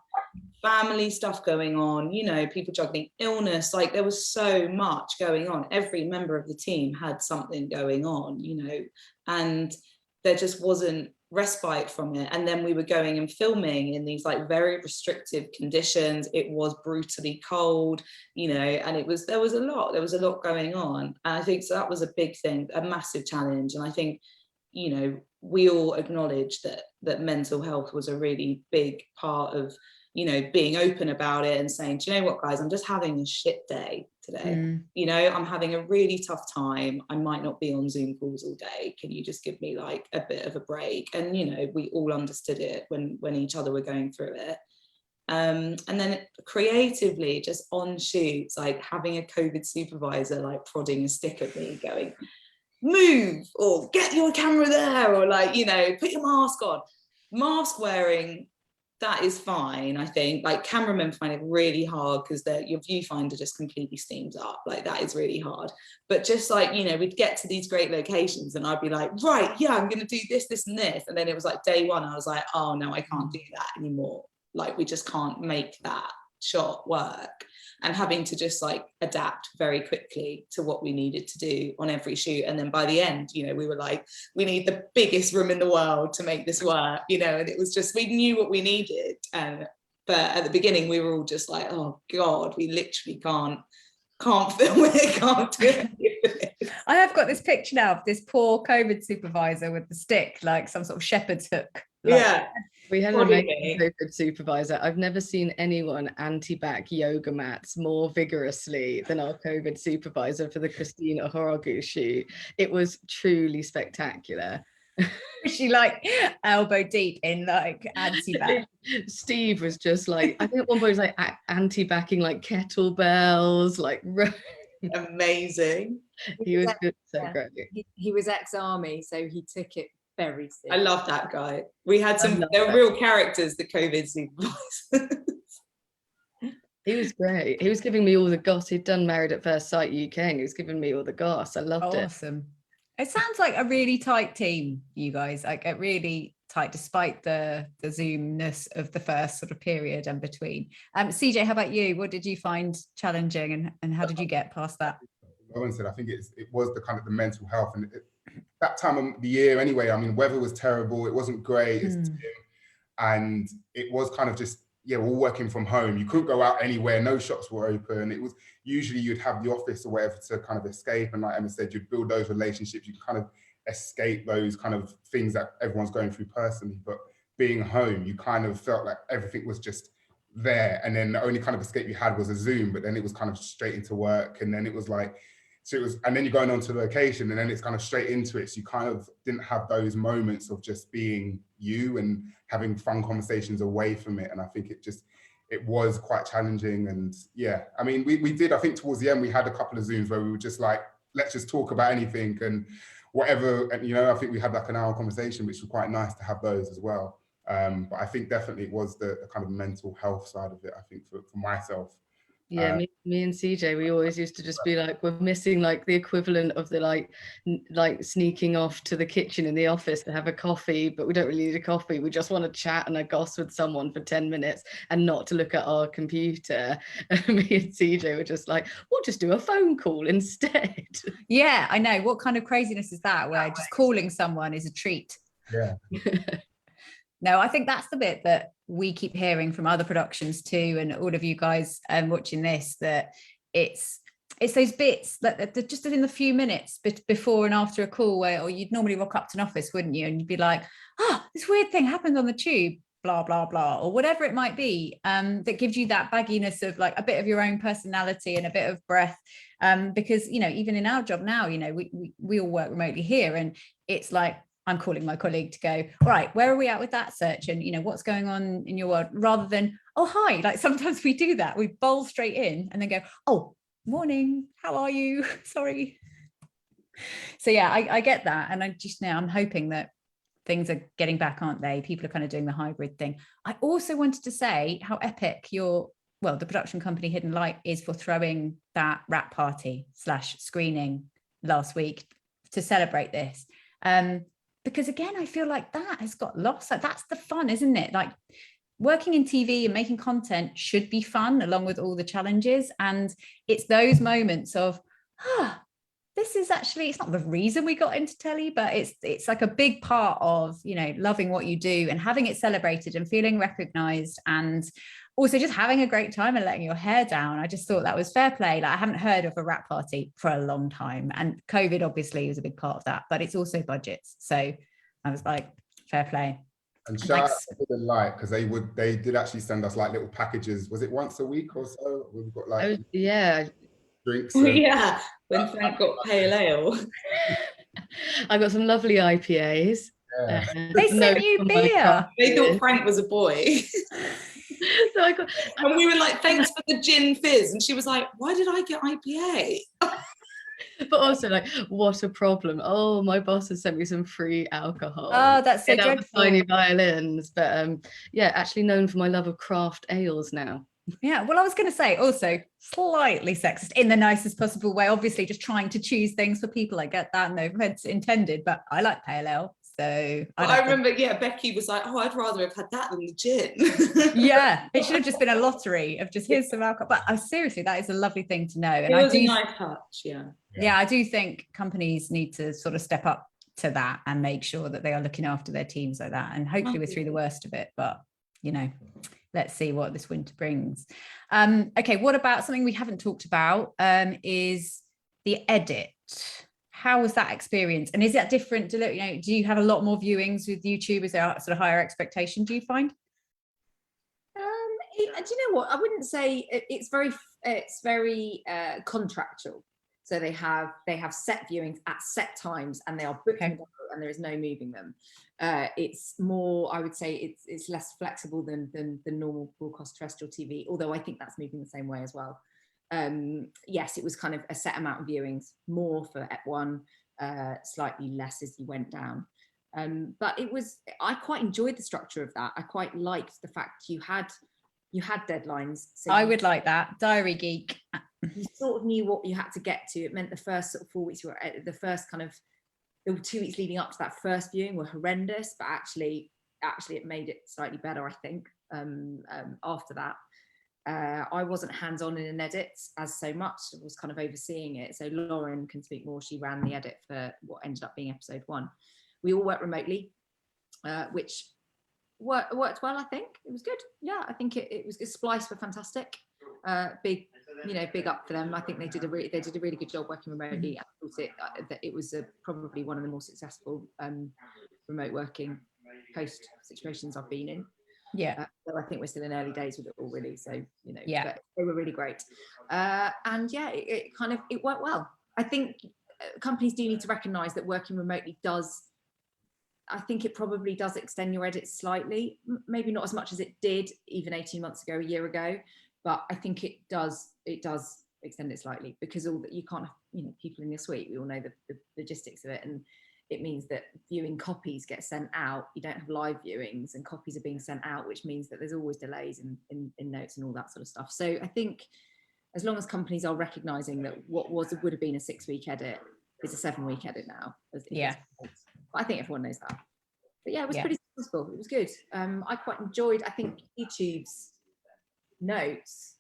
family stuff going on, you know, people juggling illness. Like there was so much going on. Every member of the team had something going on, you know, and there just wasn't respite from it. And then we were going and filming in these like very restrictive conditions. It was brutally cold, you know, and there was a lot going on. And I think so that was a big thing, a massive challenge. And I think, you know, we all acknowledge that mental health was a really big part of, you know, being open about it and saying, do you know what, guys, I'm just having a shit day today. You know, I'm having a really tough time. I might not be on Zoom calls all day. Can you just give me like a bit of a break? And, you know, we all understood it when each other were going through it. And then creatively, just on shoots, like having a COVID supervisor like prodding a stick at me going, move, or get your camera there, or like, you know, put your mask on. Mask wearing, that is fine. I think like cameramen find it really hard because your viewfinder just completely steams up. Like that is really hard. But just like, you know, we'd get to these great locations and I'd be like, right, yeah, I'm going to do this, this and this. And then it was like day one, I was like, oh no, I can't do that anymore. Like we just can't make that shot work. And having to just like adapt very quickly to what we needed to do on every shoot. And then by the end, you know, we were like, we need the biggest room in the world to make this work, you know, and it was just, we knew what we needed. But at the beginning we were all just like, oh God, we literally can't film it, can't do it. I have got this picture now of this poor COVID supervisor with the stick, like some sort of shepherd's hook. Like, yeah. We had an amazing COVID supervisor. I've never seen anyone anti-back yoga mats more vigorously than our COVID supervisor for the Christina Horogu shoot. It was truly spectacular. She like elbow deep in like anti-back. Steve was just like, I think at one point he was like anti-backing like kettlebells, like amazing. He was good, so great. He was ex-army, so he took it very seriously. I love that guy. We had there were real characters, the COVID supervisors. He was great. He was giving me all the goss. He'd done Married at First Sight UK, and he was giving me all the goss. I loved it. Awesome. It sounds like a really tight team, you guys, like a really tight despite the Zoomness of the first sort of period and between. CJ, how about you? What did you find challenging, and how did you get past that? Lauren said, I think it was the kind of the mental health, and that time of the year anyway. I mean, weather was terrible. It wasn't great. And it was kind of just, yeah, we're all working from home. You couldn't go out anywhere. No shops were open. It was usually you'd have the office or whatever to kind of escape. And like Emma said, you'd build those relationships. You kind of escape those kind of things that everyone's going through personally. But being home, you kind of felt like everything was just there. And then the only kind of escape you had was a Zoom, but then it was kind of straight into work. And then it was like, so it was, and then you're going on to location, and then it's kind of straight into it. So you kind of didn't have those moments of just being you and having fun conversations away from it. And I think it was quite challenging. And yeah, I mean, we did, I think towards the end, we had a couple of Zooms where we were just like, let's just talk about anything and whatever. And, you know, I think we had like an hour conversation, which was quite nice to have those as well. But I think definitely it was the kind of mental health side of it, I think, for myself. Yeah, me and CJ, we always used to just be like, we're missing like the equivalent of the like sneaking off to the kitchen in the office to have a coffee, but we don't really need a coffee. We just want to chat and a goss with someone for 10 minutes and not to look at our computer. And me and CJ were just like, we'll just do a phone call instead. Yeah, I know. What kind of craziness is that, where just calling someone is a treat? Yeah. No, I think that's the bit that we keep hearing from other productions too, and all of you guys watching this, that it's those bits that they're just in the few minutes before and after a call where, or you'd normally rock up to an office, wouldn't you? And you'd be like, this weird thing happened on the tube, blah, blah, blah, or whatever it might be, that gives you that bagginess of like a bit of your own personality and a bit of breath. Because, you know, even in our job now, you know, we all work remotely here, and it's like, I'm calling my colleague to go, right, where are we at with that search? And, you know, what's going on in your world, rather than, oh, hi. Like sometimes we do that. We bowl straight in and then go, oh, morning. How are you? Sorry. So, yeah, I get that. And I just now I'm hoping that things are getting back, aren't they? People are kind of doing the hybrid thing. I also wanted to say how epic the production company Hidden Light is for throwing that wrap party / screening last week to celebrate this. Because again, I feel like that has got lost. Like that's the fun, isn't it? Like working in TV and making content should be fun along with all the challenges. And it's those moments of, this is actually, it's not the reason we got into telly, but it's like a big part of, you know, loving what you do and having it celebrated and feeling recognized, and also just having a great time and letting your hair down. I just thought that was fair play. Like I haven't heard of a wrap party for a long time, and COVID obviously was a big part of that, but it's also budgets. So I was like, fair play. And shout out to the Light, because they did actually send us like little packages. Was it once a week or so? We've got like drinks. Yeah, when Frank got pale ale. I got some lovely IPAs. Yeah. They sent you beer. They thought Frank was a boy. So and we were like, thanks for the gin fizz. And she was like, why did I get IPA? But also like, what a problem. Oh, my boss has sent me some free alcohol. Oh, that's so dreadful. Tiny violins. But yeah, actually known for my love of craft ales now. Yeah, well, I was going to say also slightly sexist in the nicest possible way, obviously just trying to choose things for people. I get that, no offense intended, but I like pale ale. So I remember, Becky was like, oh, I'd rather have had that than the gin. Yeah, it should have just been a lottery of just here's some alcohol. But seriously, that is a lovely thing to know. And it was a nice touch, yeah, I do think companies need to sort of step up to that and make sure that they are looking after their teams like that. And hopefully we're through the worst of it, but you know, let's see what this winter brings. Okay, what about something we haven't talked about is the edit. How was that experience? And is that different? Do you have a lot more viewings with YouTube? Is there a sort of higher expectation, do you find? Do you know what? I wouldn't say it's very contractual. So they have set viewings at set times, and they are booked and there is no moving them. It's more, I would say, it's less flexible than normal broadcast terrestrial TV. Although I think that's moving the same way as well. Yes, it was kind of a set amount of viewings, more for Ep1, slightly less as you went down. But I quite enjoyed the structure of that. I quite liked the fact you had deadlines. So I would like that. Diary geek. You sort of knew what you had to get to. It meant the first sort of 4 weeks the 2 weeks leading up to that first viewing were horrendous, but actually actually it made it slightly better, I think, after that. I wasn't hands-on in an edit as so much. I was kind of overseeing it. So Lauren can speak more. She ran the edit for what ended up being episode 1. We all worked remotely, which worked well, I think. It was good. Yeah, I think it was good. Splice were fantastic. Big up for them. I think they did a really good job working remotely. I thought it was probably one of the more successful remote working post situations I've been in. Yeah. So I think we're still in early days with it all, really. So, yeah, but they were really great. And yeah, it worked well. I think companies do need to recognise that working remotely I think it probably does extend your edits slightly, maybe not as much as it did even 18 months ago, a year ago, but I think it does extend it slightly, because all that you can't have, people in your suite, we all know the logistics of it, and it means that viewing copies get sent out. You don't have live viewings, and copies are being sent out, which means that there's always delays in notes and all that sort of stuff. So I think as long as companies are recognising that what would have been a 6-week edit is a 7-week edit now. Yeah. I think everyone knows that. But yeah, it was pretty successful. It was good. I quite enjoyed. I think YouTube's notes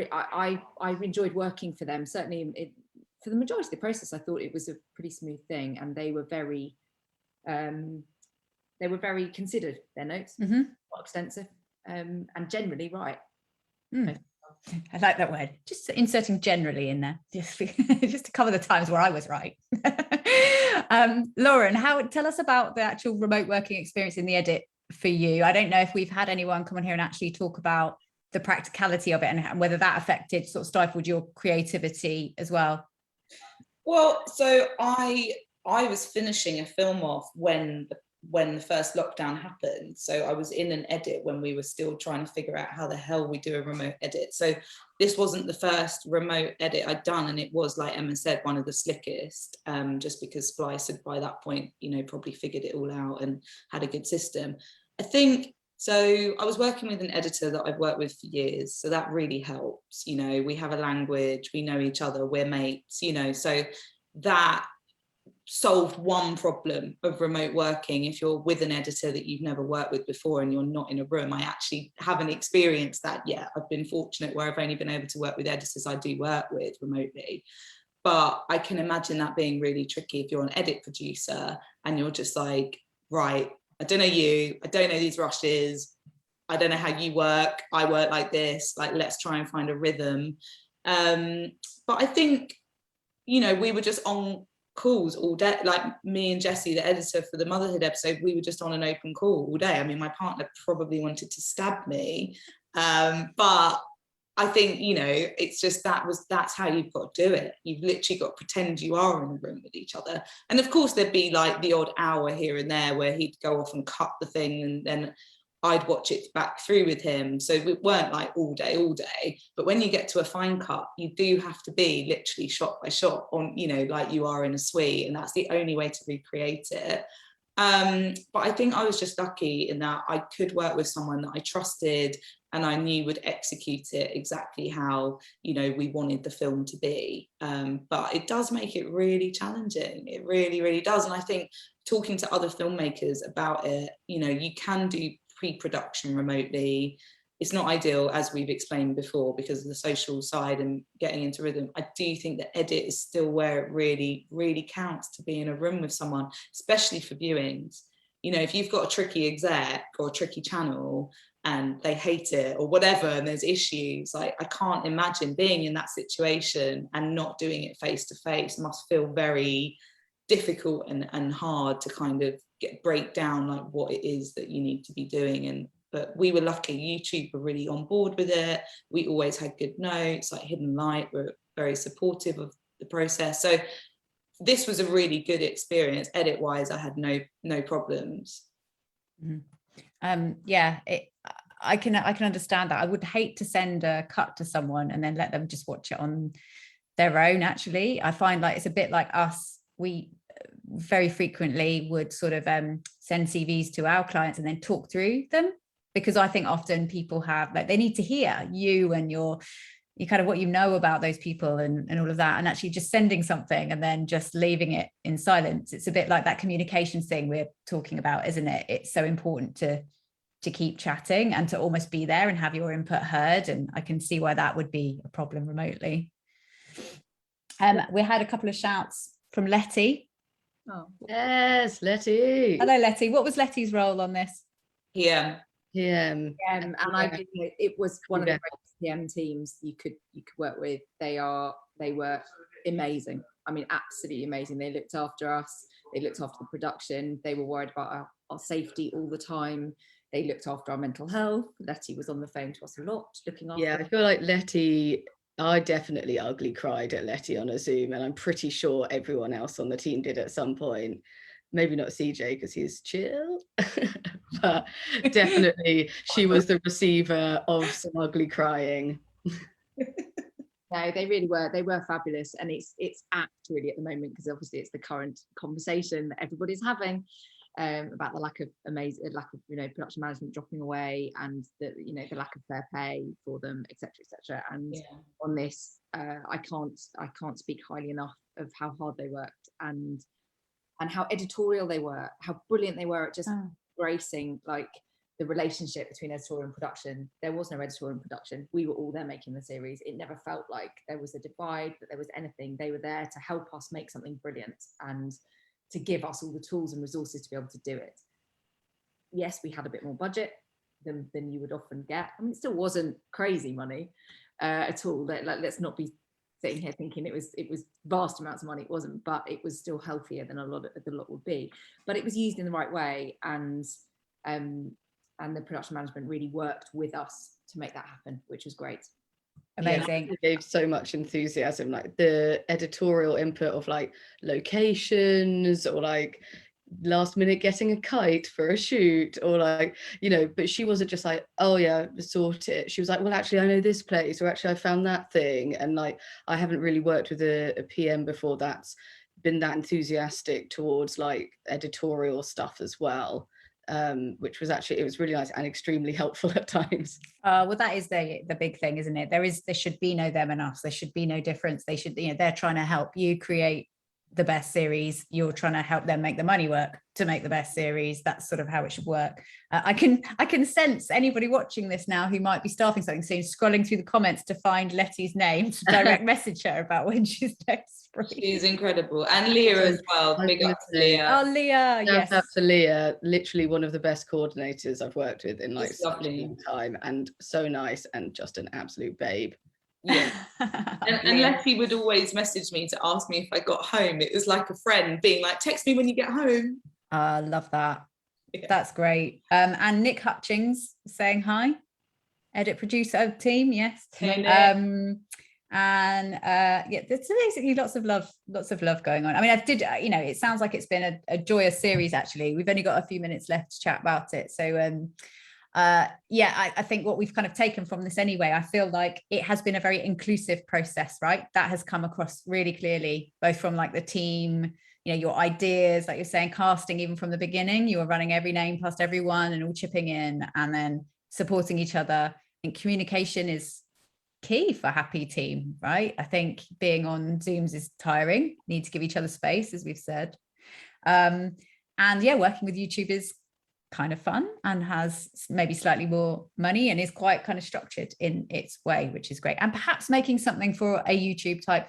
I enjoyed working for them. Certainly, for the majority of the process, I thought it was a pretty smooth thing, and they were very considered. Their notes, not extensive, and generally right. I like that word. Just inserting generally in there, just to cover the times where I was right. Lauren, tell us about the actual remote working experience in the edit for you. I don't know if we've had anyone come on here and actually talk about the practicality of it and whether that stifled your creativity as well. Well, so I was finishing a film off when the first lockdown happened. So I was in an edit when we were still trying to figure out how the hell we do a remote edit. So this wasn't the first remote edit I'd done, and it was, like Emma said, one of the slickest, just because Splice had by that point, probably figured it all out and had a good system. I think, so I was working with an editor that I've worked with for years, so that really helps. We have a language, we know each other, we're mates, so that solved one problem of remote working. If you're with an editor that you've never worked with before and you're not in a room, I actually haven't experienced that yet. I've been fortunate where I've only been able to work with editors I do work with remotely, but I can imagine that being really tricky if you're an edit producer and you're just like, right, I don't know you, I don't know these rushes, I don't know how you work, I work like this, like let's try and find a rhythm. But I think, we were just on calls all day, like me and Jessie, the editor for the motherhood episode, we were just on an open call all day. I mean, my partner probably wanted to stab me, but I think, it's just that's how you've got to do it. You've literally got to pretend you are in a room with each other. And of course there'd be like the odd hour here and there where he'd go off and cut the thing, and then I'd watch it back through with him. So we weren't like all day, but when you get to a fine cut, you do have to be literally shot by shot on, like you are in a suite, and that's the only way to recreate it. But I think I was just lucky in that I could work with someone that I trusted and I knew would execute it exactly how, we wanted the film to be. But it does make it really challenging. It really, really does. And I think talking to other filmmakers about it, you can do pre-production remotely. It's not ideal, as we've explained before, because of the social side and getting into rhythm. I do think the edit is still where it really, really counts, to be in a room with someone, especially for viewings. If you've got a tricky exec or a tricky channel and they hate it or whatever, and there's issues, like I can't imagine being in that situation and not doing it face to face. Must feel very difficult and hard to kind of break down like what it is that you need to be doing. But we were lucky, YouTube were really on board with it. We always had good notes, like Hidden Light were very supportive of the process. So this was a really good experience. Edit wise, I had no problems. I can understand that. I would hate to send a cut to someone and then let them just watch it on their own. Actually, I find like it's a bit like us. We very frequently would sort of send CVs to our clients and then talk through them, because I think often people have, like, they need to hear you and your you kind of what you know about those people and all of that, and actually just sending something and then just leaving it in silence. It's a bit like that communications thing we're talking about, isn't it? It's so important to keep chatting and to almost be there and have your input heard. And I can see why that would be a problem remotely. We had a couple of shouts from Letty. Oh, Yes, Letty. Hello, Letty. What was Letty's role on this? Yeah. and I think it was one of the greatest PM teams you could work with. They were amazing. I mean, absolutely amazing. They looked after us. They looked after the production. They were worried about our safety all the time. They looked after our mental health. Letty was on the phone to us a lot, looking after. Yeah, I feel like Letty, I definitely ugly cried at Letty on a Zoom, and I'm pretty sure everyone else on the team did at some point. Maybe not CJ because he's chill, but definitely she was the receiver of some ugly crying. No, they really were. They were fabulous, and it's apt really at the moment because obviously it's the current conversation that everybody's having about the lack of production management dropping away, and the lack of fair pay for them, etc., etc. And on this, I can't speak highly enough of how hard they worked and how editorial they were, how brilliant they were at just embracing like the relationship between editorial and production. There was no editorial and production. We were all there making the series. It never felt like there was a divide, that there was anything. They were there to help us make something brilliant and to give us all the tools and resources to be able to do it. Yes, we had a bit more budget than you would often get. I mean, it still wasn't crazy money at all. Let's not be sitting here thinking it was vast amounts of money. It wasn't, but it was still healthier than a lot would be. But it was used in the right way, and the production management really worked with us to make that happen, which was great. Amazing. Yeah, gave so much enthusiasm, like the editorial input of like locations or like last minute getting a kite for a shoot or like, but she wasn't just like, oh yeah, sort it. She was like, well, actually I know this place, or actually I found that thing. And like, I haven't really worked with a PM before that's been that enthusiastic towards like editorial stuff as well. Which was actually, it was really nice and extremely helpful at times. Well, that is the big thing, isn't it? There should be no them and us. There should be no difference. They should, they're trying to help you create the best series. You're trying to help them make the money work to make the best series. That's sort of how it should work. I can sense anybody watching this now who might be starting something soon, scrolling through the comments to find Letty's name to direct message her about when she's next free. She's incredible. And Leah as well. Big up to Leah. Oh, Leah, yes. Shout out to Leah, literally one of the best coordinators I've worked with in like such a long time, and so nice and just an absolute babe. Yeah. and Letty would always message me to ask me if I got home. It was like a friend being like, text me when you get home. I love that. Yeah. That's great. And Nick Hutchings saying hi. Edit producer team, yes. Hey, yeah, there's basically lots of love going on. I mean, it sounds like it's been a joyous series. Actually, we've only got a few minutes left to chat about it, so I think what we've kind of taken from this anyway, I feel like it has been a very inclusive process, right? That has come across really clearly, both from like the team, your ideas, like you're saying, casting, even from the beginning, you were running every name past everyone and all chipping in and then supporting each other. And communication is key for a happy team, right? I think being on Zooms is tiring, need to give each other space, as we've said. And yeah, working with YouTube is kind of fun and has maybe slightly more money and is quite kind of structured in its way, which is great. And perhaps making something for a YouTube type,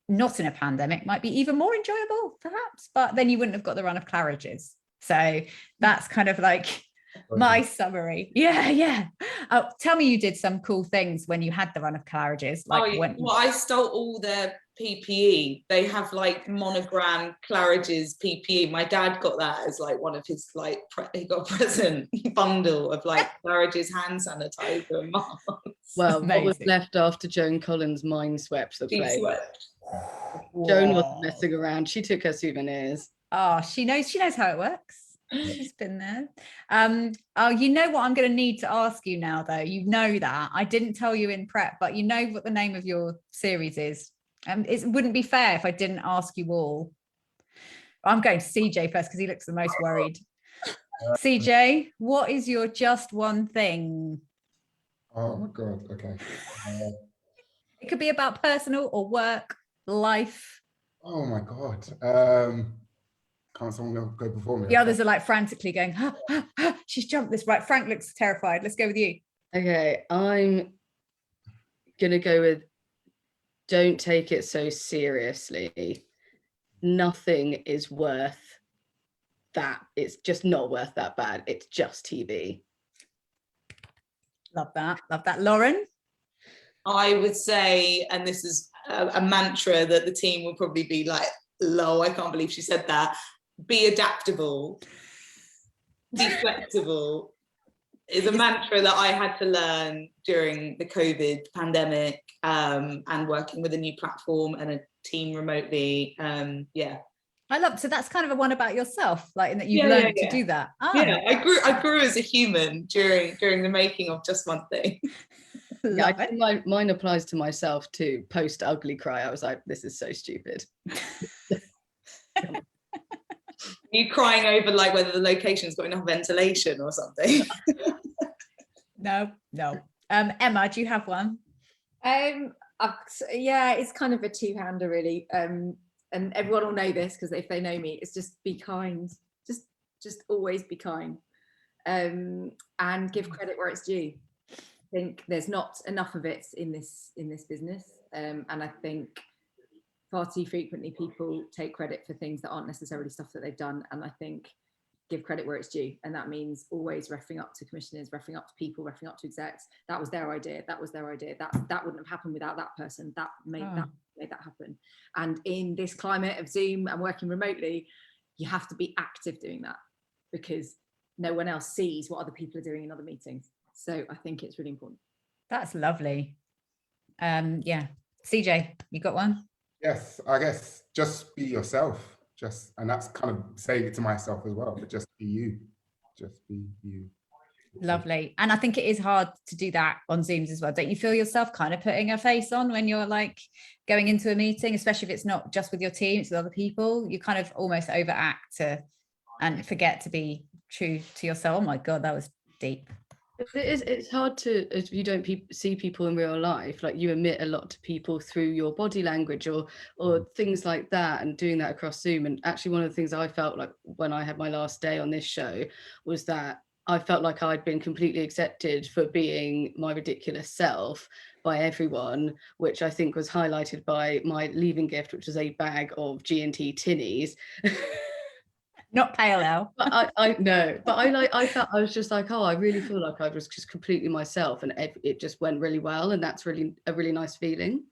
not in a pandemic, might be even more enjoyable, perhaps, but then you wouldn't have got the run of Claridge's. So that's kind of like my summary. Yeah. Oh, tell me you did some cool things when you had the run of Claridge's. I stole all their PPE. They have like monogram Claridge's PPE. My dad got that as like one of his he got a present bundle of like Claridge's hand sanitizer and masks. Well, what was left after Joan Collins mind swept the place? Joan wasn't messing around. She took her souvenirs. Oh, she knows how it works. She's been there. Oh, you know what I'm going to need to ask you now, though. You know that I didn't tell you in prep, but you know what the name of your series is. It wouldn't be fair if I didn't ask you all. I'm going to CJ first because he looks the most worried. CJ, what is your just one thing? Oh my God. Okay. It could be about personal or work, life. Oh my God. Can't someone go before me? The others are like frantically going, she's jumped this. Right, Frank looks terrified. Let's go with you. Okay, I'm gonna go with don't take it so seriously. Nothing is worth that. It's just not worth that bad. It's just TV. Love that. Love that. Lauren? I would say, and this is a mantra that the team will probably be like, lol, I can't believe she said that. Be adaptable, be flexible is a mantra that I had to learn during the COVID pandemic, and working with a new platform and a team remotely. Yeah. I love, so that's kind of a one about yourself, like in that you've learned to do that. Yeah, I grew as a human during the making of Just One Thing. Yeah, I think mine applies to myself too. Post ugly cry, I was like, this is so stupid. You crying over like whether the location's got enough ventilation or something. No. Emma, do you have one? Yeah, it's kind of a two-hander really. And everyone will know this because if they know me, it's just be kind. Just always be kind. And give credit where it's due. I think there's not enough of it in this business. And I think far too frequently people take credit for things that aren't necessarily stuff that they've done. And I think give credit where it's due. And that means always referring up to commissioners, referring up to people, referring up to execs. That was their idea. That wouldn't have happened without that person. That made that happen. And in this climate of Zoom and working remotely, you have to be active doing that because no one else sees what other people are doing in other meetings. So I think it's really important. That's lovely. Yeah. CJ, you got one? Yes, I guess just be yourself. And that's kind of saying it to myself as well, but just be you. Just be you. Lovely. And I think it is hard to do that on Zooms as well. Don't you feel yourself kind of putting a face on when you're like going into a meeting, especially if it's not just with your team, it's with other people? You kind of almost overact and forget to be true to yourself. Oh my God, that was deep. It's hard to, if you don't see people in real life, like you emit a lot to people through your body language or things like that, and doing that across Zoom. And actually one of the things I felt like when I had my last day on this show was that I felt like I'd been completely accepted for being my ridiculous self by everyone, which I think was highlighted by my leaving gift, which was a bag of G&T tinnies. Not pale ale. But I felt, I was just like, oh, I really feel like I was just completely myself, and it just went really well, and that's really a really nice feeling.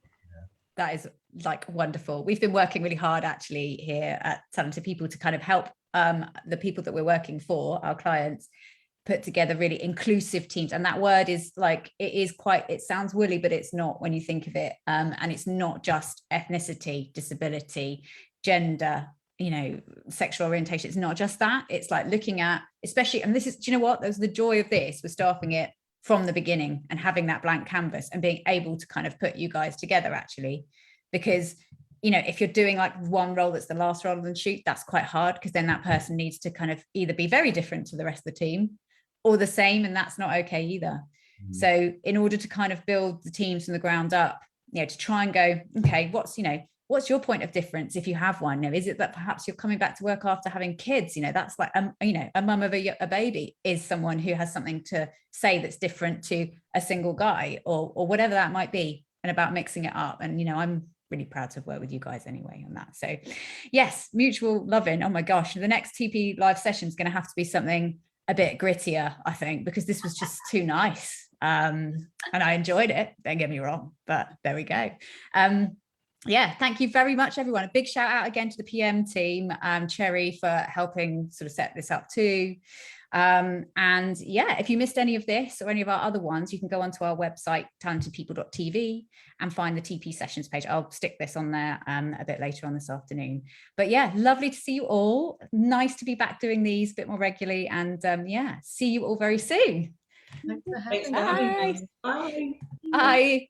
That is like wonderful. We've been working really hard actually here at Talented People to kind of help the people that we're working for, our clients, put together really inclusive teams. And that word is like, it sounds woolly, but it's not when you think of it. And it's not just ethnicity, disability, gender, sexual orientation. It's not just that. It's like looking at, especially, and this is, do you know what? There's the joy of this, we're staffing it from the beginning and having that blank canvas and being able to kind of put you guys together actually, because if you're doing like one role that's the last role on the shoot, that's quite hard, because then that person needs to kind of either be very different to the rest of the team or the same, and that's not okay either. So in order to kind of build the teams from the ground up, to try and go, okay, what's your point of difference if you have one? Is it that perhaps you're coming back to work after having kids? That's like, a mum of a baby is someone who has something to say that's different to a single guy or whatever that might be, and about mixing it up. And, I'm really proud to have worked with you guys anyway on that. So yes, mutual loving. Oh my gosh. The next TP live session is going to have to be something a bit grittier, I think, because this was just too nice. And I enjoyed it. Don't get me wrong, but there we go. Yeah, thank you very much, everyone. A big shout out again to the PM team, Cherry, for helping sort of set this up too. And yeah, if you missed any of this or any of our other ones, you can go onto our website, talentedpeople.tv, and find the TP sessions page. I'll stick this on there a bit later on this afternoon. But yeah, lovely to see you all. Nice to be back doing these a bit more regularly. And yeah, see you all very soon. Thanks for having me. Bye. Bye.